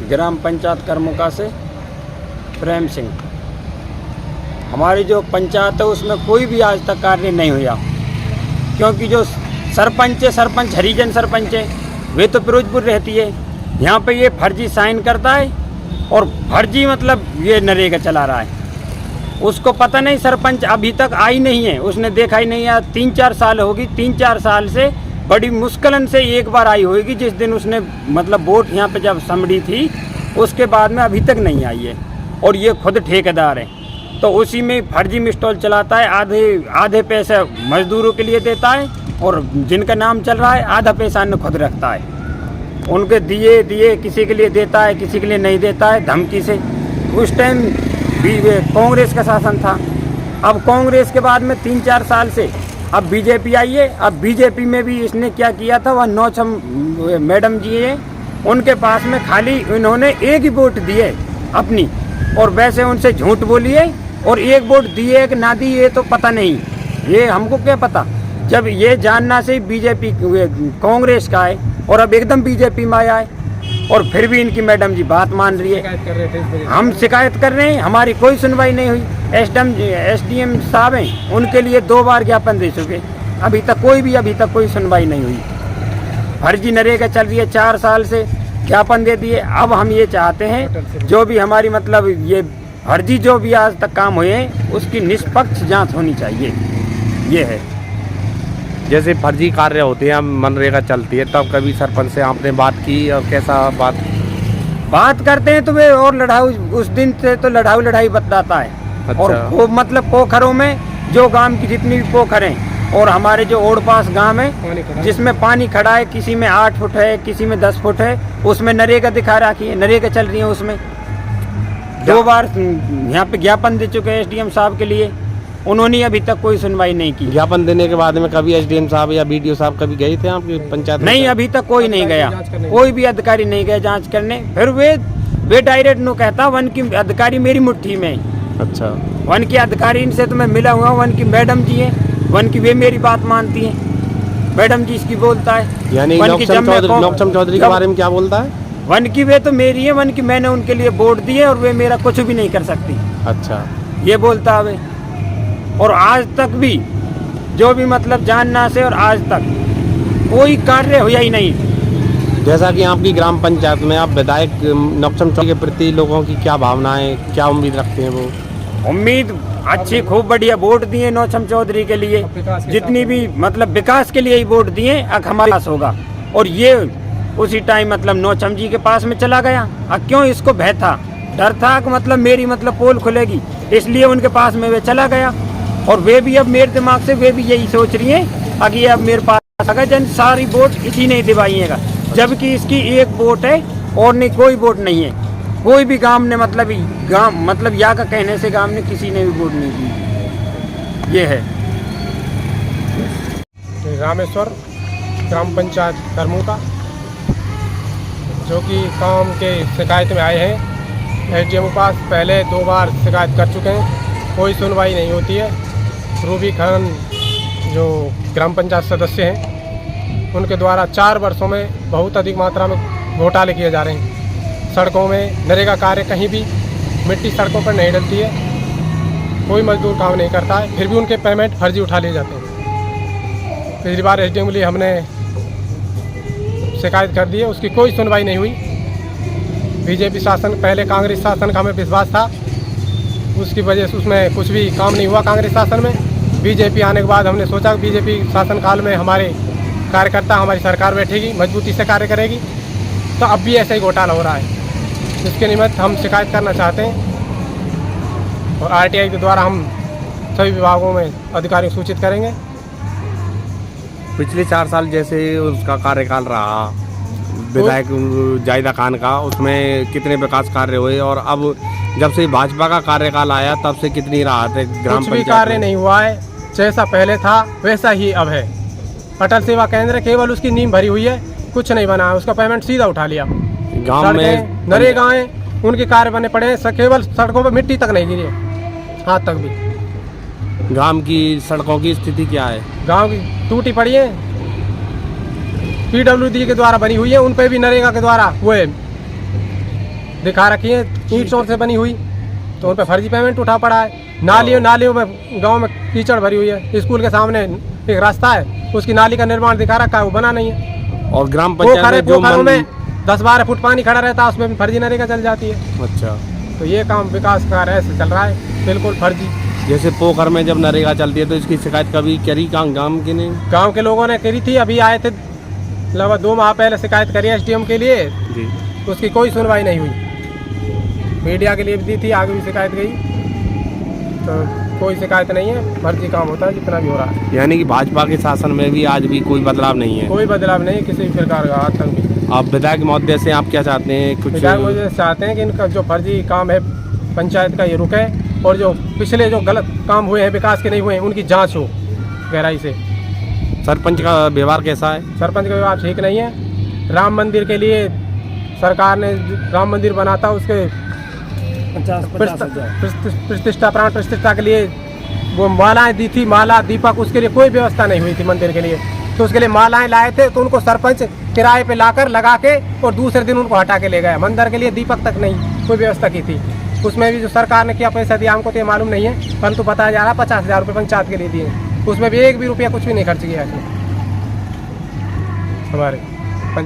ग्राम पंचायत करमुका से प्रेम सिंह। हमारी जो पंचायत है उसमें कोई भी आज तक कार्य नहीं हुआ, क्योंकि जो सरपंच हरिजन सरपंच है वे तो फिरोजपुर रहती है। यहाँ पे ये फर्जी साइन करता है और फर्जी मतलब ये नरेगा चला रहा है। उसको पता नहीं, सरपंच अभी तक आई नहीं है, उसने देखा ही नहीं है। 3-4 साल होगी, 3-4 साल से बड़ी मुश्किलन से एक बार आई होगी, जिस दिन उसने मतलब वोट यहाँ पे जब समड़ी थी उसके बाद में अभी तक नहीं आई है। और ये खुद ठेकेदार है, तो उसी में फर्जी मिस्टॉल चलाता है। आधे पैसे मजदूरों के लिए देता है और जिनका नाम चल रहा है आधा पैसा अन्य खुद रखता है। उनके दिए किसी के लिए देता है, किसी के लिए नहीं देता है धमकी से। उस टाइम भी कांग्रेस का शासन था। अब कांग्रेस के बाद में 3-4 साल से अब बीजेपी आई है। अब बीजेपी में भी इसने क्या किया था, वह नौचम मैडम जी हैं, उनके पास में खाली इन्होंने एक ही वोट दी है अपनी, और वैसे उनसे झूठ बोली है। और एक वोट दिए कि ना दी ये तो पता नहीं, ये हमको क्या पता। जब ये जानना से बीजेपी कांग्रेस का है और अब एकदम बीजेपी में आया है, और फिर भी इनकी मैडम जी बात मान रही है। हम शिकायत कर रहे हैं, हमारी कोई सुनवाई नहीं हुई। एसडीएम साहब हैं, उनके लिए 2 बार ज्ञापन दे चुके, अभी तक कोई सुनवाई नहीं हुई। फर्जी नरेगा चल रही है, 4 साल से ज्ञापन दे दिए। अब हम ये चाहते हैं जो भी हमारी मतलब ये फर्जी जो भी आज तक काम हुए हैं उसकी निष्पक्ष जांच होनी चाहिए। ये है, जैसे फर्जी कार्य होते हैं, मनरेगा चलती है, तब कभी सरपंच से आपने बात की और कैसा बात करते हैं तो वे और लड़ाऊ, उस दिन से तो लड़ाई बताता है। अच्छा। और वो मतलब पोखरों में जो गांव की जितनी भी पोखर हैं और हमारे जो ओड़ पास गांव है जिसमें पानी खड़ा है, किसी में 8 फुट है, किसी में 10 फुट है, उसमें नरेगा दिखा रखी है, नरेगा चल रही है। उसमें 2 बार यहाँ पे ज्ञापन दे चुके हैं एसडीएम साहब के लिए, उन्होंने अभी तक कोई सुनवाई नहीं की। ज्ञापन देने के बाद में कभी एसडीएम साहब या बीडीओ साहब कभी गए थे आपकी पंचायत? नहीं, अभी तक कोई नहीं गया, कोई भी अधिकारी नहीं गया जांच करने। फिर वे डायरेक्ट नो कहता वन की अधिकारी मेरी मुट्ठी में। अच्छा। वन की अधिकारी से तो मैं मिला हुआ, वन की मैडम जी है, वन की वे मेरी बात मानती है, मैडम जी इसकी बोलता है। यानी नौक्षम चौधरी के बारे में क्या बोलता है? वन की वे तो मेरी है, वन की मैंने उनके लिए वोट दिए और वे मेरा कुछ भी नहीं कर सकती। अच्छा, ये बोलता है। और आज तक भी जो भी मतलब जानना से और आज तक कोई कार्य हुआ ही नहीं। जैसा कि आपकी ग्राम पंचायत में आप विधायक नौक्षम चौधरी के प्रति लोगों की क्या भावनाएं, क्या उम्मीद रखते हैं? वो उम्मीद अच्छी, खूब बढ़िया वोट दिए नौक्षम चौधरी के लिए, जितनी भी मतलब विकास के लिए ही वोट दिए। अब हमारा पास होगा, और ये उसी टाइम मतलब नौक्षम जी के पास में चला गया। अब क्यों इसको भय था, डर था कि मतलब मेरी मतलब पोल खुलेगी, इसलिए उनके पास में वे चला गया। और वे भी अब मेरे दिमाग से वे भी यही सोच रही हैं अगर अब मेरे पास अगर जन सारी वोट इसी नहीं दिवाइएगा, जबकि इसकी एक वोट है और नहीं कोई वोट नहीं है। कोई भी गांव ने मतलब या का कहने से गांव ने किसी ने भी वोट नहीं दी। ये है। रामेश्वर ग्राम पंचायत करमुका, जो कि काम के शिकायत में आए हैं। एसडीएम के पास पहले 2 बार शिकायत कर चुके हैं, कोई सुनवाई नहीं होती है। रूबी खान जो ग्राम पंचायत सदस्य हैं, उनके द्वारा 4 वर्षों में बहुत अधिक मात्रा में घोटाले किए जा रहे हैं। सड़कों में नरेगा कार्य, कहीं भी मिट्टी सड़कों पर नहीं डलती है, कोई मजदूर काम नहीं करता है, फिर भी उनके पेमेंट फर्जी उठा लिए जाते हैं। पिछली बार एसडीएम के लिए हमने शिकायत कर दी है, उसकी कोई सुनवाई नहीं हुई। बीजेपी शासन, पहले कांग्रेस शासन का हमें विश्वास था, उसकी वजह से उसमें कुछ भी काम नहीं हुआ कांग्रेस शासन में। बीजेपी आने के बाद हमने सोचा कि बीजेपी शासनकाल में हमारे कार्यकर्ता, हमारी सरकार बैठेगी, मजबूती से कार्य करेगी, तो अब भी ऐसा ही घोटाला हो रहा है। इसके निमित्त हम शिकायत करना चाहते हैं और आरटीआई के द्वारा हम सभी विभागों में अधिकारियों को सूचित करेंगे। पिछले 4 साल जैसे उसका कार्यकाल रहा विधायक जायदा खान का, उसमें कितने विकास कार्य हुए? और अब जब से भाजपा का कार्यकाल आया तब से कितनी राहत है ग्राम पंचायत? कुछ भी कार्य नहीं हुआ है, जैसा पहले था वैसा ही अब है। अटल सेवा केंद्र केवल उसकी नींव भरी हुई है, कुछ नहीं बना है, उसका पेमेंट सीधा उठा लिया। गांव में नरेगाएं उनके कार्य बने पड़े हैं, केवल सड़कों पर मिट्टी तक नहीं गिरी है, हाथ तक भी। गांव की सड़कों की स्थिति क्या है? गांव की टूटी पड़ी है, पीडब्ल्यूडी के द्वारा बनी हुई है, उन पर भी नरेगा के द्वारा वो है दिखा रखी है ईंट चोर से बनी हुई, तो उन पर फर्जी पेमेंट उठा पड़ा है। नालियों में गांव में कीचड़ भरी हुई है, स्कूल के सामने एक रास्ता है, उसकी नाली का निर्माण दिखा रखा है, वो बना नहीं है। और ग्राम पंचायत पोखरों में 10-12 फुट पानी खड़ा रहता है, उसमें भी फर्जी नरेगा चल जाती है। अच्छा, तो ये काम विकास कार्य ऐसे चल रहा है, बिल्कुल फर्जी। जैसे पोखर में जब नरेगा चलती है तो इसकी शिकायत कभी करी गांव के ने? गांव के लोगों ने करी थी, अभी आए थे लगभग 2 माह पहले शिकायत करी एसडीएम के लिए, जी, तो उसकी कोई सुनवाई नहीं हुई। मीडिया के लिए भी दी थी, आगे भी शिकायत गई, तो कोई शिकायत नहीं है, फर्जी काम होता है जितना भी हो रहा है। यानी कि भाजपा के शासन में भी आज भी कोई बदलाव नहीं है? कोई बदलाव नहीं किसी भी प्रकार का आज तक भी। आप विधायक महोदय से आप क्या चाहते हैं? कुछ विधायक महोदय चाहते हैं कि इनका जो फर्जी काम है पंचायत का ये रुके, और जो पिछले जो गलत काम हुए हैं विकास के नहीं हुए हैं उनकी जांच हो गहराई से। सरपंच का व्यवहार कैसा है? सरपंच का व्यवहार ठीक नहीं है। राम मंदिर के लिए सरकार ने राम मंदिर बनाता, उसके 50,000 प्रतिष्ठा प्राण प्रतिष्ठा के लिए वो मालाएं दी थी, माला दीपक, उसके लिए कोई व्यवस्था नहीं हुई थी मंदिर के लिए। तो उसके लिए मालाएं लाए थे, तो उनको सरपंच किराए पे लाकर लगा के और दूसरे दिन उनको हटा के ले गया। मंदिर के लिए दीपक तक नहीं कोई व्यवस्था की थी। उसमें भी जो सरकार ने क्या पैसा दिया हमको तो ये मालूम नहीं है, परंतु बताया जा रहा 50,000 रुपये पंचायत के लिए दिए, उसमें भी 1 भी रुपया कुछ भी नहीं खर्च किया इसमें हमारे।